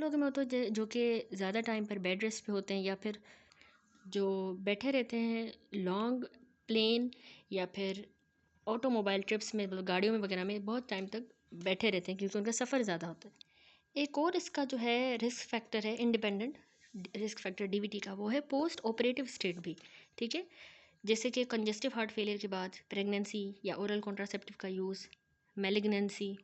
लोगों में होता है जो कि ज़्यादा टाइम पर बेड रेस्ट पे होते हैं, या फिर जो बैठे रहते हैं लॉन्ग प्लेन या फिर ऑटोमोबाइल ट्रिप्स में, मतलब गाड़ियों में वगैरह में बहुत टाइम तक बैठे रहते हैं क्योंकि उनका सफ़र ज़्यादा होता है। एक और इसका जो है रिस्क फैक्टर है, इंडिपेंडेंट रिस्क फैक्टर डीवीटी का, वो है पोस्ट ऑपरेटिव स्टेट भी। ठीक है, जैसे कि कंजेस्टिव हार्ट फेलियर के बाद प्रेगनेंसी या ओरल कॉन्ट्रासेप्टिव का use, malignancy,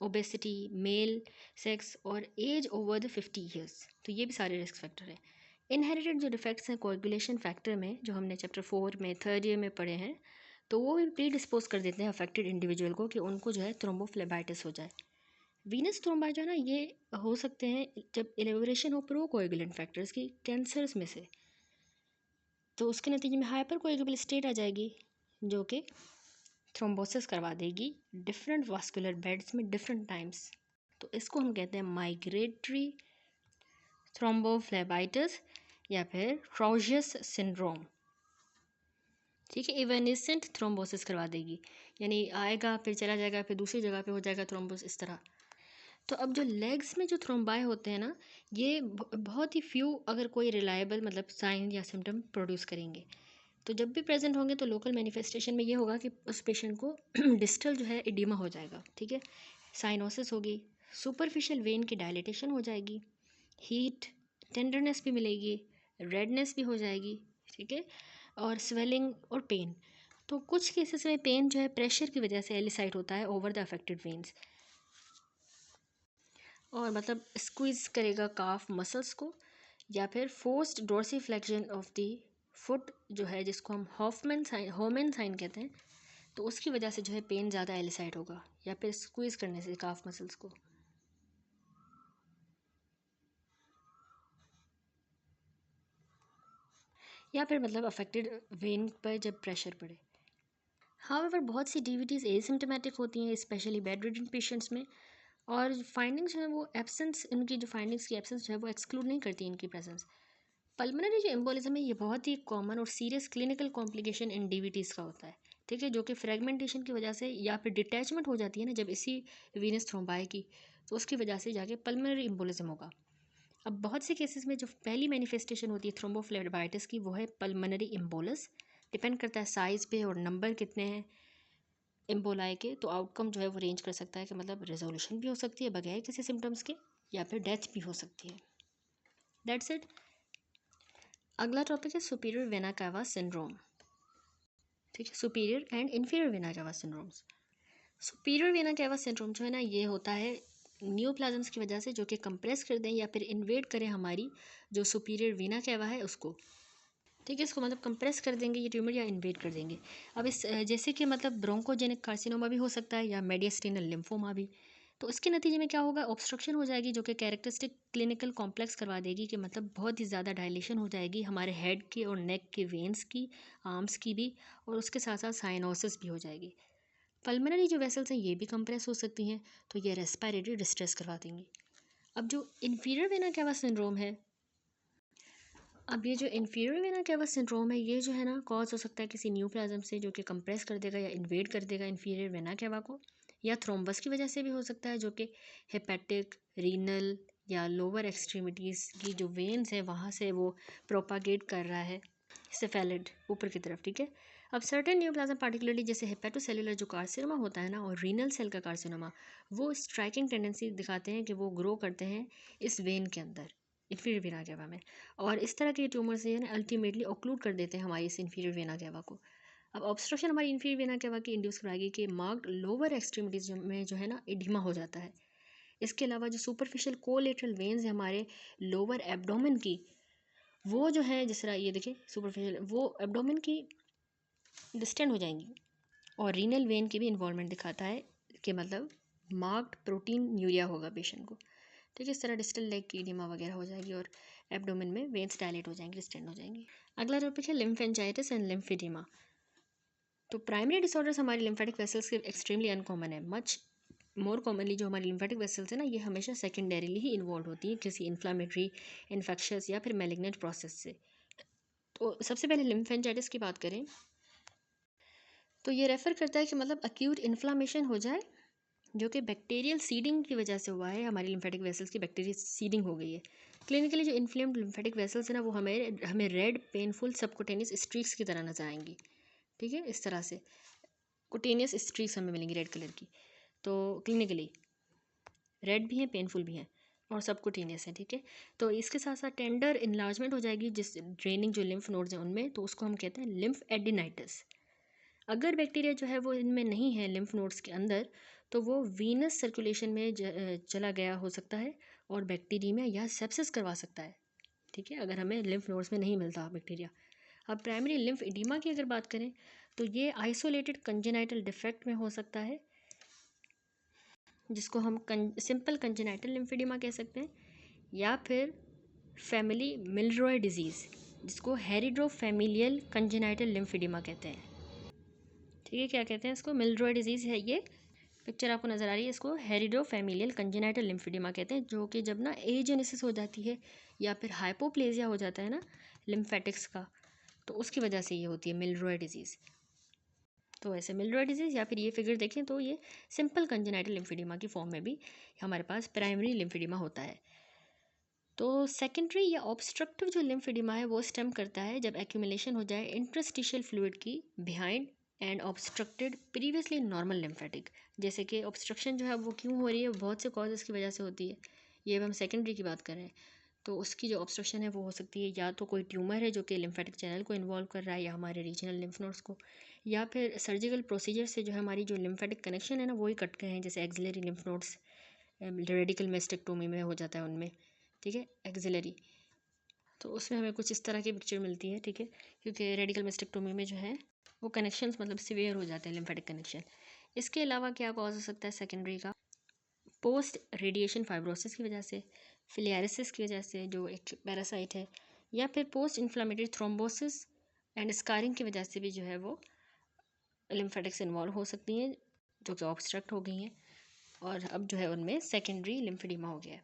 obesity, male sex और एज ओवर द 50 ईयर्स, तो ये भी सारे रिस्क फैक्टर हैं। इनहेरिटेड जो डिफेक्ट्स हैं कोएगुलेशन फैक्टर में, जो हमने चैप्टर 4 में थर्ड ईयर में पढ़े हैं, तो वो भी प्री डिस्पोज कर देते हैं अफेक्टेड इंडिविजुअल को कि उनको जो है थ्रोम्बोफ्लेबाइटिस हो जाए। वीनस थ्रोम्बा जो है ना, ये हो सकते हैं जब एलेबोरेशन हो प्रो कोएगुलेंट फैक्टर्स की कैंसर्स में से, तो उसके नतीजे में हाइपर कोएगुलेबल स्टेट आ जाएगी जो कि थ्रोम्बोसिस करवा देगी डिफरेंट वास्कुलर बेड्स में डिफरेंट टाइम्स। तो इसको हम कहते हैं माइग्रेटरी थ्रोम्बोफ्लेबाइटिस या फिर ट्राउजियस सिंड्रोम। ठीक है, इवेनिसेंट थ्रोम्बोसिस करवा देगी, यानी आएगा फिर चला जाएगा फिर दूसरी जगह पे हो जाएगा थ्रोम्बोसिस, इस तरह। तो अब जो लेग्स में जो थ्रोम्बाई होते हैं ना, ये बहुत ही फ्यू अगर कोई रिलायबल मतलब साइन या सिम्टम प्रोड्यूस करेंगे, तो जब भी प्रेजेंट होंगे तो लोकल मैनिफेस्टेशन में ये होगा कि उस पेशेंट को डिस्टल जो है एडिमा हो जाएगा। ठीक है, साइनोसिस होगी, सुपरफिशियल वेन की डायलिटेशन हो जाएगी, हीट टेंडरनेस भी मिलेगी, रेडनेस भी हो जाएगी। ठीक है, और स्वेलिंग और पेन। तो कुछ केसेस में पेन जो है प्रेशर की वजह से एलिसाइट होता है ओवर द अफेक्टेड वेन्स, और मतलब स्क्वीज करेगा काफ मसल्स को, या फिर फोर्स्ड डोर्सीफ्लेक्शन ऑफ द फुट जो है, जिसको हम होमन साइन कहते हैं, तो उसकी वजह से जो है पेन ज़्यादा एलिसाइट होगा, या फिर स्क्वीज करने से काफ मसल्स को। या फिर मतलब अफेक्टेड वेन पर जब प्रेशर पड़े। हाउएवर बहुत सी डीवीटीज़ एसिम्टोमेटिक होती हैं, स्पेशली बेड रिडन पेशेंट्स में, और फाइंडिंग्स जो है वो एब्सेंस, इनकी जो फाइंडिंग्स की एब्सेंस जो है वो एक्सक्लूड नहीं करती इनकी प्रेजेंस। पल्मोनरी जो एम्बोलिज्म है ये बहुत ही कॉमन और सीरियस क्लिनिकल कॉम्प्लिकेशन इन डीवीटीज़ का होता है। ठीक है, जो कि फ्रेगमेंटेशन की वजह से या फिर डिटैचमेंट हो जाती है ना जब इसी वीनस थ्रोम्बाई की, तो उसकी वजह से जाके पल्मोनरी एम्बोलिज्म होगा। अब बहुत से केसेस में जो पहली मैनिफेस्टेशन होती है थ्रोम्बोफ्लेबाइटिस की, वो है पल्मोनरी एम्बोलस। डिपेंड करता है साइज़ पे और नंबर कितने हैं एम्बोलाई के, तो आउटकम जो है वो रेंज कर सकता है कि मतलब रेजोल्यूशन भी हो सकती है बगैर किसी सिम्टम्स के, या फिर डेथ भी हो सकती है। That's it. अगला टॉपिक है सुपीरियर वेना कावा सिंड्रोम। ठीक है, superior and inferior vena cava syndromes. Superior vena cava syndrome जो है ना, ये होता है न्यूप्लाज्म्स की वजह से, जो कि कंप्रेस कर दें या फिर इन्वेड करें हमारी जो सुपीरियर वेना कावा है उसको। ठीक है, इसको मतलब कंप्रेस कर देंगे ये ट्यूमर, या इन्वेड कर देंगे। अब इस जैसे कि मतलब ब्रोंकोजेनिक कार्सिनोमा भी हो सकता है, या मेडियस्टिनल लिम्फोमा भी। तो इसके नतीजे में क्या होगा, ऑब्स्ट्रक्शन हो जाएगी जो कि कैरेक्टरिस्टिक क्लिनिकल कॉम्प्लेक्स करवा देगी, कि मतलब बहुत ही ज़्यादा डायलेशन हो जाएगी हमारे हेड के और नेक के वेन्स की, आर्म्स की भी, और उसके साथ साथ साइनोसिस भी हो जाएगी। पल्मोनरी जो वेसल्स हैं ये भी कंप्रेस हो सकती हैं, तो ये रेस्पिरेटरी डिस्ट्रेस करवा देंगी। अब जो इन्फीरियर वेना कैवा सिंड्रोम है, अब ये जो इन्फीरियर वेना कैवा सिंड्रोम है, ये जो है ना कॉज हो सकता है किसी न्यूप्लाज्म से जो कि कंप्रेस कर देगा या इन्वेड कर देगा इन्फीरियर वेना कैवा को, या थ्रोम्बस की वजह से भी हो सकता है जो कि हेपेटिक, रीनल या लोअर एक्सट्रीमिटीज़ की जो वेन्स हैं वहाँ से वो प्रोपागेट कर रहा है सेफेलिड ऊपर की तरफ। ठीक है, अब सर्टेन न्यूप्लाज्म पार्टिकुलरली जैसे हेपेटोसेलुलर जो कार्सिनोमा होता है ना, और रीनल सेल का कार्सिनोमा, वो स्ट्राइकिंग टेंडेंसी दिखाते हैं कि वो ग्रो करते हैं इस वेन के अंदर, इन्फीरियर वेना कैवा में, और इस तरह के ट्यूमर से ना अल्टीमेटली ऑक्लूड कर देते हैं हमारी इस इन्फीरियर वेना कैवा को। अब ऑब्स्ट्रक्शन हमारी इन्फीरियर वेना कैवा की इंड्यूस कराएगी कि मार्क्ड लोअर एक्सट्रीमिटीज में जो है ना एडिमा हो जाता है। इसके अलावा जो सुपरफिशियल कोलेटरल वेन्स है हमारे लोअर एब्डोमेन की, वो जो है जिस तरह ये देखिए सुपरफिशियल, वो एब्डोमेन की डिस्टेंड हो जाएंगी, और रीनल वेन की भी इन्वॉल्वमेंट दिखाता है कि मतलब मार्क्ड प्रोटीन यूरिया होगा पेशेंट को। ठीक है, इस तरह डिस्टल लेग की एडिमा वगैरह हो जाएगी, और एब्डोमेन में वेन्स डायलेट हो जाएंगी, डिस्टेंड हो जाएंगी। अगला टॉपिक है लिम्फेंजाइटिस एंड लिम्फेडिमा। तो प्राइमरी डिसऑर्डर्स हमारी लिम्फेटिक वेसल्स के एक्सट्रीमली अनकॉमन है। मच मोर कॉमनली जो हमारी लिम्फेटिक वेसल्स है ना, ये हमेशा सेकेंडरीली ही इन्वॉल्व होती है किसी इन्फ्लामेटरी, इन्फेक्शस या फिर मैलिग्नेंट प्रोसेस से। तो सबसे पहले लिम्फेंजाइटिस की बात करें तो ये रेफ़र करता है कि मतलब अक्यूट इन्फ्लामेशन हो जाए जो कि बैक्टीरियल सीडिंग की वजह से हुआ है। हमारी लिम्फेटिक वेसल्स की बैक्टीरियल सीडिंग हो गई है। क्लिनिकली जो इन्फ्लेम्ड लिम्फेटिक वेसल्स है ना, वो हमें रेड पेनफुल सबकुटेनियस स्ट्रीक्स की तरह नजर आएंगी। ठीक है, इस तरह से कुटेनियस स्ट्रीक्स हमें मिलेंगी रेड कलर की। तो क्लिनिकली रेड भी हैं, पेनफुल भी हैं और सबकुटेनियस हैं। ठीक है, तो इसके साथ साथ टेंडर इन्लार्जमेंट हो जाएगी जिस ड्रेनिंग जो लिम्फ नोड्स हैं उनमें, तो उसको हम कहते हैं लिम्फ एडिनाइटिस। अगर बैक्टीरिया जो है वो इनमें नहीं है लिम्फ नोड्स के अंदर, तो वो वीनस सर्कुलेशन में चला गया हो सकता है और बैक्टीरिया या सेप्सिस करवा सकता है। ठीक है, अगर हमें लिम्फ नोड्स में नहीं मिलता बैक्टीरिया। अब प्राइमरी लिम्फ एडिमा की अगर बात करें तो ये आइसोलेटेड कंजेनाइटल डिफेक्ट में हो सकता है, जिसको हम सिंपल कंजेनाइटल लिम्फेडिमा कह सकते हैं, या फिर फैमिली मिलरॉय डिजीज़ जिसको हेरिडोफैमिलियल कंजेनाइटल लिम्फेडिमा कहते हैं। ठीक है, क्या कहते हैं इसको, मिलरॉय डिजीज़ है ये। पिक्चर आपको नज़र आ रही है, इसको हेरिडोफैमिलियल कंजेनाइटल लिम्फेडिमा कहते हैं, जो कि जब ना एजेनेसिस हो जाती है या फिर हाइपोप्लेजिया हो जाता है ना लिम्फेटिक्स का, तो उसकी वजह से ये होती है मिलरॉय डिजीज़। तो ऐसे मिलरॉय डिजीज़ या फिर ये फिगर देखें तो ये सिंपल कंजेनाइटल लिम्फेडिमा की फॉर्म में भी हमारे पास प्राइमरी लिम्फेडिमा होता है। तो सेकेंडरी या ऑब्स्ट्रक्टिव जो लिम्फेडिमा है वो स्टेम करता है जब एक्यूमुलेशन हो जाए इंटरस्टिशियल फ्लूइड की behind and obstructed previously normal lymphatic. जैसे कि ऑब्स्ट्रक्शन जो है वो क्यों हो रही है, बहुत से कॉजेज़ की वजह से होती है। ये अब हम सेकेंडरी की बात कर रहे हैं, तो उसकी जो ऑब्स्ट्रक्शन है वो हो सकती है या तो कोई ट्यूमर है जो कि लिम्फेटिक चैनल को इन्वॉल्व कर रहा है या हमारे रीजनल लिम्फ नोड्स को, या फिर सर्जिकल प्रोसीजर से जो है हमारी जो लिम्फेटिक कनेक्शन है ना वो ही कट गए हैं, जैसे एक्सिलरी लिम्फ नोड्स रेडिकल मेस्टेक्टोमी में हो जाता है उनमें। ठीक है, एक्सिलरी, तो उसमें हमें कुछ इस तरह की पिक्चर मिलती है। ठीक है, क्योंकि रेडिकल मेस्टेक्टोमी में जो है वो कनेक्शंस मतलब सीवियर हो जाते हैं लिम्फेटिक कनेक्शन। इसके अलावा क्या कॉज हो सकता है सेकेंडरी का, पोस्ट रेडिएशन फाइब्रोसिस की वजह से, फिलियारिसिस की वजह से जो एक पैरासाइट है, या फिर post inflammatory thrombosis and scarring की वजह से भी जो है वो लिम्फेटिक्स इन्वॉल्व हो सकती हैं जो कि ऑब्स्ट्रक्ट हो गई हैं और अब जो है उनमें सेकेंडरी लिम्फेडिमा हो गया है।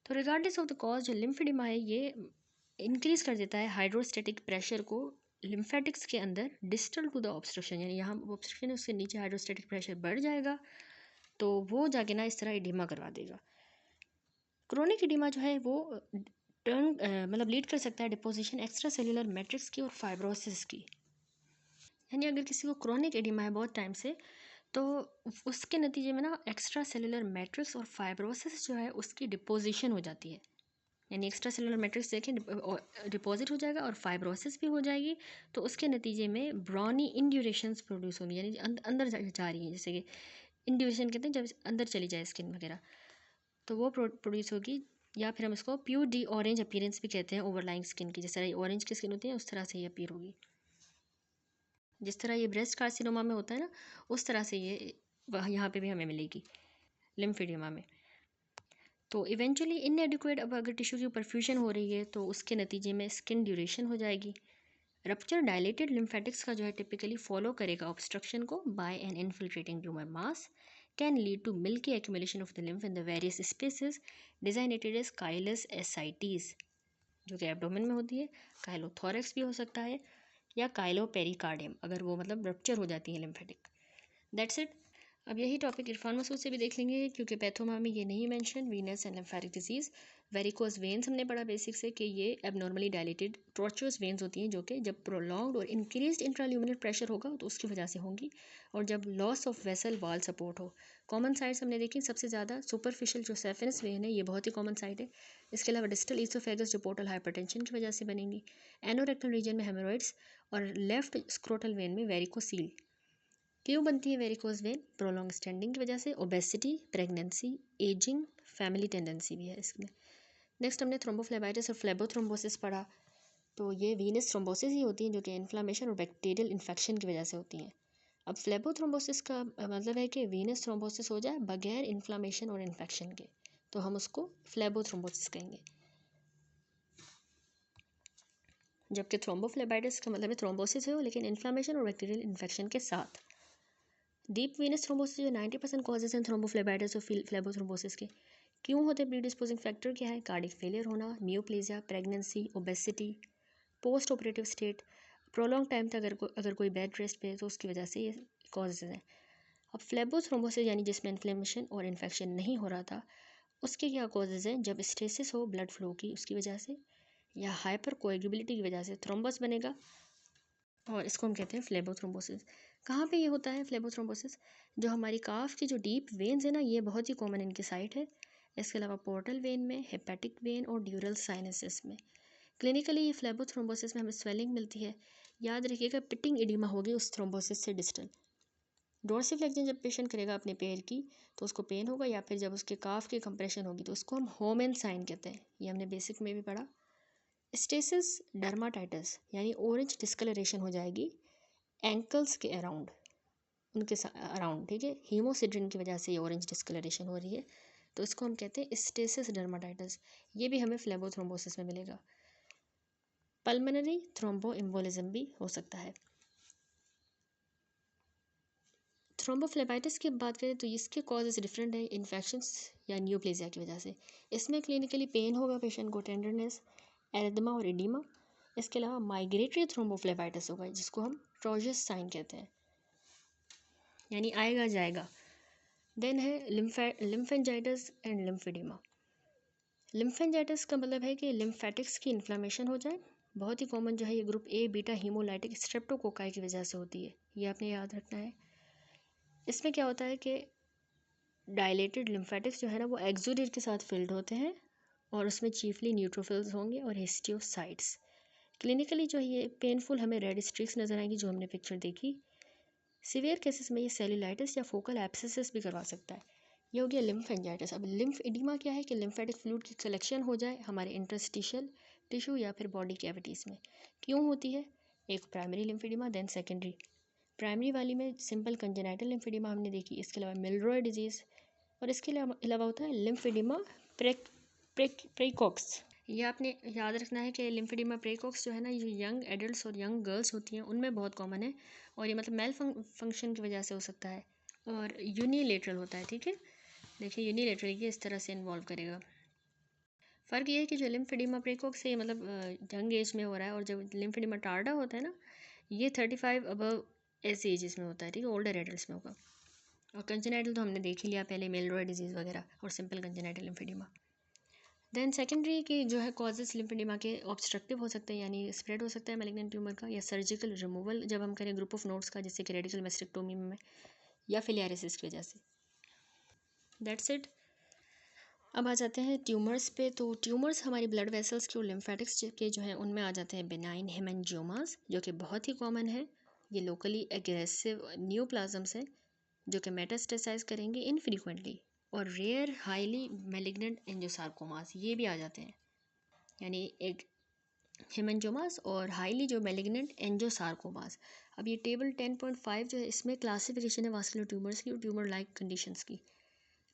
तो रिगार्डलेस ऑफ द कॉज जो लिम्फेडिमा है ये इंक्रीज़ कर देता है हाइड्रोस्टेटिक प्रेशर को लिम्फेटिक्स के अंदर डिस्टल टू द ऑब्स्ट्रक्शन, यानी यहाँ ऑब्स्ट्रक्शन है उससे नीचे हाइड्रोस्टेटिक प्रेशर बढ़ जाएगा, तो वो जाके ना इस तरह एडिमा करवा देगा। क्रोनिक एडिमा जो है वो टर्न मतलब लीड कर सकता है डिपोजिशन एक्स्ट्रा सेल्यूलर मैट्रिक्स की और फाइब्रोसिस की। यानी अगर किसी को क्रोनिक एडिमा है बहुत टाइम से, तो उसके नतीजे में ना एक्स्ट्रा सेल्यूलर मैट्रिक्स और फाइब्रोसिस जो है उसकी डिपोजिशन हो जाती है। यानी एक्स्ट्रा सेलुलर मैट्रिक्स देखें डिपॉजिट हो जाएगा और फाइब्रोसिस भी हो जाएगी, तो उसके नतीजे में ब्रॉनी इंड्यूरेशंस प्रोड्यूस होंगी, यानी अंदर जा रही हैं, जैसे कि इंड्यूरेशन कहते हैं जब अंदर चली जाए स्किन वगैरह, तो वो प्रोड्यूस होगी। या फिर हम इसको प्यूर डी ऑरेंज अपीयरेंस भी कहते हैं ओवरलाइंग स्किन की, जिस तरह ऑरेंज की स्किन होती है उस तरह से ये अपीयर होगी। जिस तरह ये ब्रेस्ट कार्सिनोमा में होता है ना, उस तरह से ये यहाँ पे भी हमें मिलेगी लिम्फेडियमा में। तो इवेंचुअली इनएडिक्वेट अब अगर टिश्यू की परफ्यूजन हो रही है तो उसके नतीजे में स्किन ड्यूरेशन हो जाएगी। रप्चर डायलेटेड लिम्फेटिक्स का जो है टिपिकली फॉलो करेगा ऑब्स्ट्रक्शन को by an infiltrating tumour mass, can lead to milky accumulation of the lymph in the various spaces designated as chylous ascites, जो कि एब्डोमेन में होती है। काइलोथोरेक्स भी हो सकता है या काइलोपेरिकार्डियम, अगर वो मतलब रप्चर हो जाती है लिम्फेटिक। That's it. अब यही टॉपिक इरफान मसूद से भी देख लेंगे, क्योंकि पैथोमा में ये नहीं mention Venus and lymphatic disease. Varicose veins हमने पढ़ा बेसिक से कि ये एबनॉर्मली डायलेटेड टॉर्चुअस वेन्स होती हैं, जो कि जब प्रोलॉन्ग्ड और इंक्रीज्ड इंट्राल्यूमिनल प्रेशर होगा तो उसकी वजह से होंगी, और जब loss of vessel wall support हो। कॉमन साइट्स हमने देखी सबसे ज़्यादा सुपरफिशियल जो सेफिनस वेन है ये बहुत ही कॉमन साइट है। इसके अलावा डिस्टल ईसोफेगस जो पोर्टल हाइपरटेंशन की वजह से बनेंगी, एनोरेक्टल रीजन में हेमोरॉइड्स, और लेफ्ट स्क्रोटल वेन में वेरिकोसील। क्यों बनती है वेरिकोज वेन? प्रोलॉन्ग स्टैंडिंग की वजह से, obesity, pregnancy, ageing, family tendency भी है इसमें। नेक्स्ट हमने थ्रोम्बोफ्लेबाइटिस और फ्लेबोथ्रोम्बोसिस पढ़ा, तो ये वीनस थ्रोम्बोसिस ही होती हैं जो कि इन्फ्लामेशन और बैक्टीरियल इन्फेक्शन की वजह से होती हैं। अब फ्लेबोथ्रोम्बोसिस का मतलब है कि वीनस थ्रोम्बोसिस हो जाए बगैर इन्फ्लामेशन और इन्फेक्शन के, तो हम उसको फ्लेबोथ्रोम्बोसिस कहेंगे। जबकि थ्रोम्बोफ्लेबाइटिस का मतलब है थ्रोम्बोसिस हो लेकिन इन्फ्लामेशन और बैक्टीरियल इन्फेक्शन के साथ। डीप वीनस थ्रोम्बोसिस जो 90% कॉजेज हैं थ्रोम्बोफ्लेबाइटिस और फ्लेबोथ्रोम्बोसिस के। क्यों होते हैं? प्रीडिस्पोजिंग फैक्टर क्या है? कार्डिक फेलियर होना, neoplasia, pregnancy, obesity, post operative state, prolong time तक अगर कोई बेड रेस्ट पे है तो उसकी वजह से ये कॉजेज हैं। अब फ्लेबोथ्रोम्बोसिस यानी जिसमें इन्फ्लेमेशन और इन्फेक्शन नहीं हो रहा था, उसके क्या कॉजेज़ हैं? जब स्टेसिस हो ब्लड फ्लो की उसकी वजह से, या हाइपर कोएगुबिलिटी की वजह से थ्रोम्बस बनेगा, और इसको हम कहते हैं फ्लेबोथ्रोम्बोसिस। कहाँ पे ये होता है फ्लेबोथ्रोम्बोसिस? जो हमारी काफ की जो डीप वेन्स है ना, ये बहुत ही कॉमन इनकी साइट है। इसके अलावा पोर्टल वेन में, हेपेटिक वेन और ड्यूरल साइनसिस में। क्लिनिकली ये फ्लेबोथ्रोम्बोसिस में हमें स्वेलिंग मिलती है। याद रखिएगा पिटिंग एडिमा होगी उस थ्रोम्बोसिस से डिस्टल। डोर्सिफ्लेक्शन जब पेशेंट करेगा अपने पैर की तो उसको पेन होगा, या फिर जब उसके काफ की कंप्रेशन होगी तो उसको हम होमेन साइन कहते हैं। ये हमने बेसिक में भी पढ़ा। स्टेसिस डर्माटाइटिस यानी ऑरेंज डिस्कलरेशन हो जाएगी एंकल्स के अराउंड, उनके अराउंड, ठीक है। हीमोसिड्रिन की वजह से ये ऑरेंज डिस्कलरेशन हो रही है, तो इसको हम कहते हैं स्टेसिस डर्माटाइटिस। ये भी हमें फ्लेबोथ्रोम्बोसिस में मिलेगा। पल्मोनरी थ्रोम्बो एम्बोलिज्म भी हो सकता है। थ्रोम्बोफ्लेबाइटिस की बात करें तो इसके कॉजेज डिफरेंट है, इन्फेक्शंस या न्यूप्लेजिया की वजह से। इसमें क्लिनिकली पेन होगा पेशेंट को, टेंडरनेस, एरिथमा और एडिमा। इसके अलावा माइग्रेटरी थ्रोम्बोफ्लेबाइटिस होगा जिसको हम ट्रोजस साइन कहते हैं, यानी आएगा जाएगा। देन है लिम्फेंजाइटिस एंड लिम्फेडिमा। लिम्फेंजाइटिस का मतलब है कि लिम्फेटिक्स की इन्फ्लामेशन हो जाए। बहुत ही कॉमन जो है ये group A beta haemolytic streptococci की वजह से होती है, ये आपने याद रखना है। इसमें क्या होता है कि डायलेटेड लिम्फेटिक्स जो है ना वो एक्सोडेट के साथ फिल्ड होते हैं, और उसमें चीफली न्यूट्रोफिल्स होंगे और हिस्टियोसाइट्स। क्लिनिकली जो ये पेनफुल हमें रेड स्ट्रिक्स नजर आएंगी जो हमने पिक्चर देखी। सीवियर केसेस में ये सेल्यूलाइटिस या फोकल एब्सेसिस भी करवा सकता है। ये हो गया लिम्फेंजाइटिस। अब लिम्फ एडिमा क्या है कि लिम्फेटिक फ्लूइड की कलेक्शन हो जाए हमारे इंटरस्टिशियल टिश्यू या फिर बॉडी कैविटीज़ में। क्यों होती है? एक primary lymphedema, then secondary. Primary वाली में सिंपल कंजेनाइटल लिम्फेडिमा हमने देखी, इसके अलावा मिलरॉय डिजीज़, और इसके अलावा होता है लिम्फेडिमा प्रेकोक्स। ये आपने याद रखना है कि लिम्फेडिमा प्रेकोक्स जो है ना, ये यंग एडल्ट्स और यंग गर्ल्स होती हैं उनमें बहुत कॉमन है, और ये मतलब मेल फंक्शन की वजह से हो सकता है, और यूनिलेटरल होता है, ठीक है। देखिए यूनिलेटरल ये इस तरह से इन्वॉल्व करेगा। फ़र्क ये है कि जो लिम्फेडिमा प्रेकोक्स है ये मतलब यंग एज में हो रहा है, और जब लिम्फेडिमा टार्डा होता है ना, ये 35 अबव ऐसे एजेस में होता है, ठीक है, ओल्डर एडल्ट्स में होगा। और कंजेनाइटल तो हमने देख ही लिया पहले, मेलरॉय डिजीज़ वगैरह, और simple congenital lymphedema. Then secondary के जो है कॉजेस लिम्फेडिमा के ऑब्स्ट्रक्टिव हो सकते हैं, यानी स्प्रेड हो सकता है मैलिग्नेंट ट्यूमर का, या सर्जिकल रिमूवल जब हम करें ग्रुप ऑफ नोड्स का, जैसे कि रेडिकल मेस्टेक्टोमी में, या फिलियारिसिस की वजह से। That's it. अब आ जाते हैं ट्यूमर्स पे। तो ट्यूमर्स हमारी ब्लड वेसल्स के और लिम्फेटिक्स के जो हैं उनमें आ जाते हैं बिनाइन हेमेंजियोमास, जो कि बहुत ही कॉमन है। ये लोकली एग्रेसिव न्यूप्लाज्म्स हैं जो कि मेटास्टेसाइज करेंगे इनफ्रीक्वेंटली, और रेयर हाईली मैलिग्नेंट एंजियोसार्कोमास ये भी आ जाते हैं, यानी एक हेमेंजियोमास और हाईली जो मैलिग्नेंट एंजियोसार्कोमास। अब ये टेबल 10.5 जो है इसमें क्लासिफिकेशन है वास्कुलर ट्यूमर्स की और ट्यूमर लाइक कंडीशंस की।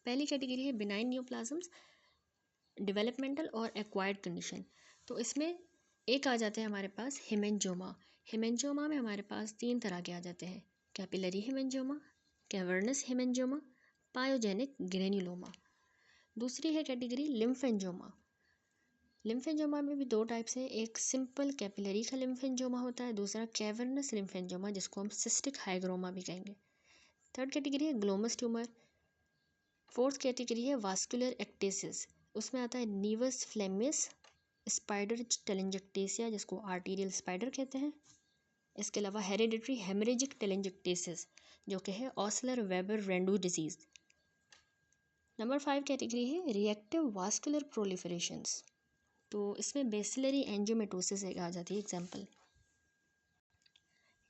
पहली कैटेगरी है बिनाइन न्यूप्लाज्म्स, डेवलपमेंटल और एक्वायर्ड कंडीशन। तो इसमें एक आ जाते हैं हमारे पास हेमेंजियोमा। हेमेंजियोमा में हमारे पास 3 तरह के आ जाते हैं, capillary haemangioma, cavernous haemangioma, pyogenic granuloma. दूसरी है कैटेगरी लिम्फेंजियोमा। लिम्फेंजियोमा में भी 2 टाइप्स हैं, एक सिंपल कैपिलरी का लिम्फेंजियोमा होता है, दूसरा कैवर्नस लिम्फेंजियोमा जिसको हम सिस्टिक हाइग्रोमा भी कहेंगे। थर्ड कैटेगरी है ग्लोमस ट्यूमर। फोर्थ कैटेगरी है वास्कुलर एक्टेसिस, उसमें आता है नीवस फ्लेमिस, स्पाइडर टेलेंजेक्टेसिया जिसको आर्टीरियल स्पाइडर कहते हैं। इसके अलावा हेरिडिटरी हेमरेजिक टेलेंजेक्टेसिस जो कि है Osler Weber Rendu disease. Number 5 category है रिएक्टिव वास्कुलर प्रोलिफरेशंस, तो इसमें बेसिलरी एंजियोमेटोसिस एक आ जाती है एग्जाम्पल।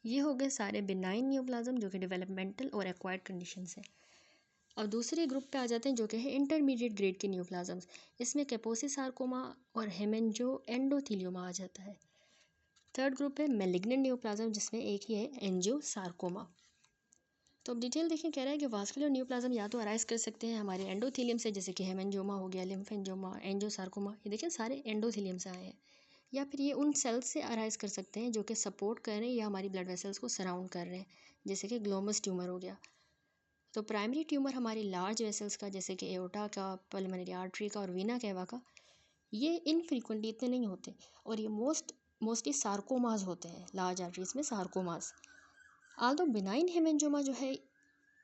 ये हो गए सारे बिनाइन न्यूप्लाज्म जो कि डेवलपमेंटल और एक्वायर्ड कंडीशंस हैं। और दूसरे ग्रुप पे आ जाते हैं जो कि है इंटरमीडिएट ग्रेड के न्यूप्लाज्म्स। इसमें कैपोसी सार्कोमा और हेमेंजो एंडोथीलियोमा आ जाता है। थर्ड ग्रुप है मैलिग्नेंट न्यूप्लाज्म जिसमें एक ही है एंजियो सार्कोमा। तो अब डिटेल देखें, कह रहा है कि वास्कुलर न्यूप्लाज्म या तो अराइज कर सकते हैं हमारे एंडोथीलियम से, जैसे कि हेमेंजियोमा हो गया, लिम्फेंजियोमा, एंजियो सार्कोमा, ये देखें सारे एंडोथीलियम से आए हैं, या फिर ये उन सेल्स से अराइज कर सकते हैं जो कि सपोर्ट कर रहे हैं या हमारी ब्लड वेसल्स को सराउंड कर रहे हैं, जैसे कि ग्लोमस ट्यूमर हो गया। तो प्राइमरी ट्यूमर हमारी लार्ज वेसल्स का, जैसे कि एओर्टा का, पल्मोनरी आर्टरी का और वीना कैवा का, ये इनफ्रीक्वेंटली इतने नहीं होते, और ये मोस्टली सार्कोमास होते हैं, लार्ज आर्टरीज में सार्कोमास। आल्दो बिनाइन हेमेंजियोमा जो है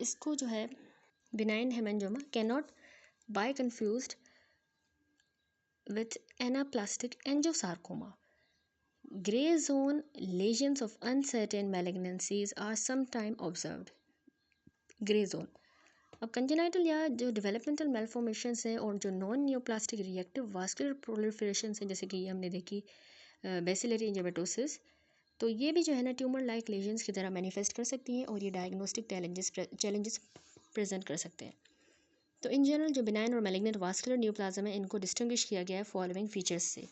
इसको जो है benign hemangioma can not be confused with anaplastic angiosarcoma. Gray zone lesions of uncertain malignancies are sometimes observed. Grey zone, अब कंजेनाइटल या जो डेवलपमेंटल मेलफॉर्मेशंस हैं और जो नॉन न्यूप्लास्टिक रिएक्टिव वास्कुलर प्रोलिफरेशंस हैं, जैसे कि ये हमने देखी बेसिलरी एंजियोमेटोसिस, तो ये भी जो है ना ट्यूमर लाइक लेजन्स की तरह मैनिफेस्ट कर सकती हैं और ये डायग्नोस्टिक चैलेंजेस प्रेजेंट कर सकते हैं। तो इन जनरल जो बिनाइन और मैलिग्नेंट वास्कुलर न्यूप्लाज्म है, इनको डिस्टिंग्विश किया गया है फॉलोइंग फीचर्स से।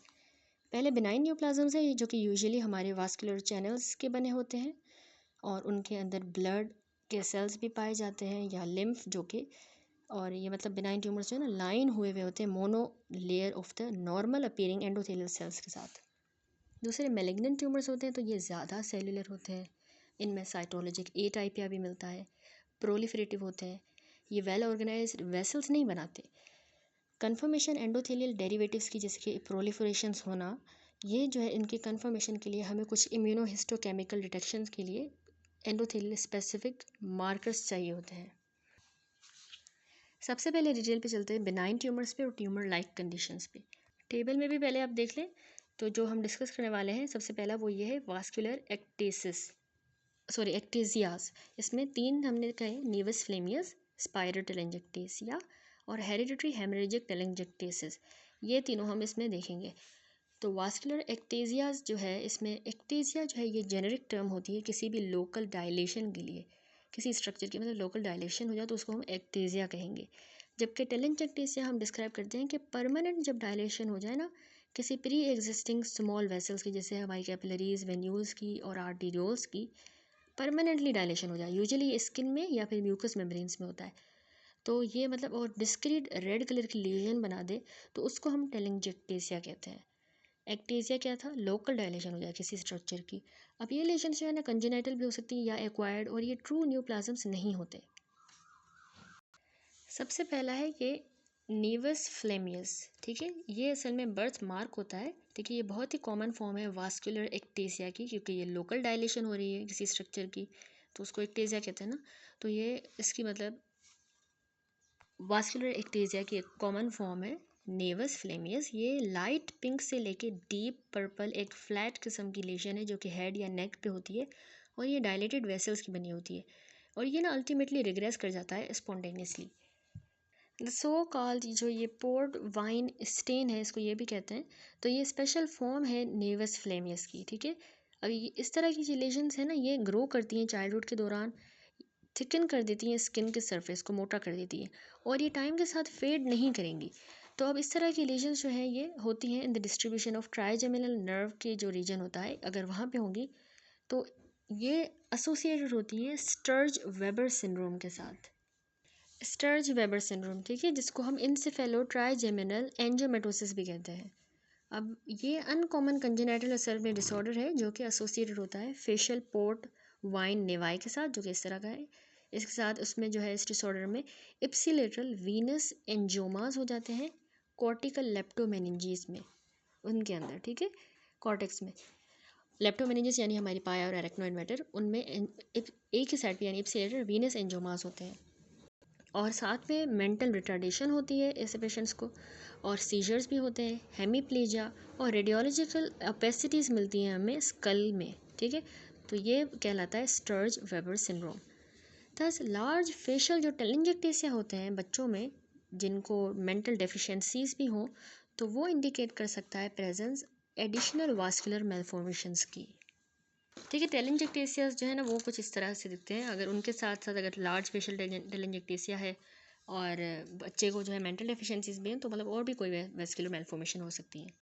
पहले बिनाइन न्यूप्लाज्म्स है जो कि यूजुअली हमारे वास्कुलर चैनल्स के बने होते हैं और उनके अंदर ब्लड के सेल्स भी पाए जाते हैं या लिम्फ जो कि, और ये मतलब बिनाइन ट्यूमर्स जो है ना लाइन हुए हुए होते हैं mono layer of the normal appearing endothelial cells के साथ। दूसरे मैलिग्नेंट ट्यूमर्स होते हैं तो ये ज़्यादा सेलुलर होते हैं, इनमें साइटोलॉजिक ए टाइपिया भी मिलता है, प्रोलिफरेटिव होते हैं, ये वेल ऑर्गेनाइज्ड वेसल्स नहीं बनाते। कन्फर्मेशन एंडोथेलियल डेरिवेटिव्स की जैसे कि प्रोलिफरेशंस होना, ये जो है इनके कन्फर्मेशन के लिए हमें कुछ इम्यूनोहिस्टोकेमिकल डिटेक्शन के लिए एंडोथेलियल स्पेसिफिक मार्कर्स चाहिए होते हैं। सबसे पहले डिटेल पे चलते हैं बिनाइन ट्यूमर्स पे और ट्यूमर लाइक कंडीशंस पे। टेबल में भी पहले आप देख लें, तो जो हम डिस्कस करने वाले हैं सबसे पहला वो ये है वास्कुलर एक्टेसियाज। इसमें तीन हमने कहे, नीवस फ्लेमियस, स्पाइरल टेलेंजेक्टेसिया और हेरिडिटरी हेमरेजिक टेलेंजेक्टेसिस, ये तीनों हम इसमें देखेंगे। तो वास्कुलर एक्टेसियाज जो है, इसमें एक्टेसिया जो है ये जेनेरिक टर्म होती है किसी भी लोकल डायलेशन के लिए, किसी स्ट्रक्चर की मतलब लोकल डायलेशन हो जाए तो उसको हम एक्टेसिया कहेंगे। जबकि टेलेंजेक्टेसिया हम डिस्क्राइब करते हैं कि परमानेंट जब डायलेशन हो जाए ना किसी प्री एग्जिस्टिंग स्मॉल वेसल्स की, जैसे हमारी कैपिलरीज, वेन्यूल्स की और आर्टीरियोल्स की, परमानेंटली डायलेशन हो जाए, यूजुअली ये स्किन में या फिर म्यूकस मेम्ब्रेन्स में होता है, तो ये मतलब और डिस्क्रीट रेड कलर की लीजन बना दे तो उसको हम टेलेंजेक्टेसिया कहते हैं। एक्टेसिया क्या था, लोकल डायलेशन हो जाए किसी स्ट्रक्चर की। अब ये लेशन जो है ना कंजेनाइटल भी हो सकती है या एक्वायर्ड, और ये ट्रू न्यूप्लाज्म्स नहीं होते। सबसे पहला है ये नीवस फ्लेमियस, ठीक है, ये असल में बर्थ मार्क होता है। देखिए ये बहुत ही कॉमन फॉर्म है वास्कुलर एक्टेसिया की, क्योंकि ये लोकल डायलेशन हो रही है किसी स्ट्रक्चर की तो उसको एक्टेसिया कहते हैं ना। तो ये इसकी मतलब वास्कुलर एक्टेसिया की एक कॉमन फॉर्म है नेवस फ्लेमियस। ये लाइट पिंक से लेके डीप पर्पल एक फ्लैट किस्म की लेशन है जो कि हेड या नेक पे होती है और ये डायलेटेड वेसल्स की बनी होती है और ये ना अल्टीमेटली रिग्रेस कर जाता है स्पॉन्टेनियसली। द सो कॉल्ड जो ये पोर्ट वाइन स्टेन है, इसको ये भी कहते हैं, तो ये स्पेशल फॉर्म है नेवस फ्लेमियस की, ठीक है। अब ये इस तरह की जो लेशंस है ना ये ग्रो करती हैं चाइल्डहुड के दौरान, थिकन कर देती हैं स्किन के सरफेस को, मोटा कर देती हैं और ये टाइम के साथ फेड नहीं करेंगी। तो अब इस तरह की लेशंस जो है ये होती हैं in the distribution of trigeminal nerve के जो रीजन होता है, अगर वहाँ पे होंगी तो ये एसोसिएटेड होती हैं स्टर्ज वेबर सिंड्रोम के साथ। स्टर्ज वेबर सिंड्रोम, ठीक है, जिसको हम इंसेफेलो ट्राइजेमिनल एंजियोमेटोसिस भी कहते हैं। अब ये अनकॉमन कंजेनाइटल असर में डिसऑर्डर है जो कि एसोसिएटेड होता है फेशियल पोर्ट वाइन नेवाई के साथ, जो कि इस तरह का है। इसके साथ उसमें जो है इस डिसऑर्डर में इप्सिलेटरल वीनस एंजियोमास हो जाते हैं कॉर्टिकल लेप्टोमेनिंजीज में, उनके अंदर, ठीक है, कॉर्टेक्स में। लेप्टोमेनिंजीज यानी हमारी पाया और एरेक्नोइड मैटर, उनमें एक ही साइड पे यानी इप्सिलेटरल वीनस एंजियोमास होते हैं और साथ में मेंटल रिटार्डेशन होती है ऐसे पेशेंट्स को और सीजर्स भी होते हैं, हेमीप्लेजिया और रेडियोलॉजिकल ओपेसिटीज़ मिलती हैं हमें स्कल में, ठीक है। तो ये कहलाता है Sturge Weber syndrome. Thus large facial जो टेलेंजेक्टेसिया होते हैं बच्चों में जिनको मेंटल डेफिशिएंसीज भी हों, तो वो इंडिकेट कर सकता है प्रेजेंस एडिशनल वास्कुलर मेलफॉर्मेशंस की, ठीक है। टेलेंजेक्टेसियास जो है ना वो कुछ इस तरह से दिखते हैं, अगर उनके साथ साथ अगर लार्ज फेशियल टेलेंजेक्टेसिया है और बच्चे को जो है मेंटल डेफिशिएंसीज भी हैं तो मतलब और भी कोई वेस्कुलर मेलफॉर्मेशन हो सकती है।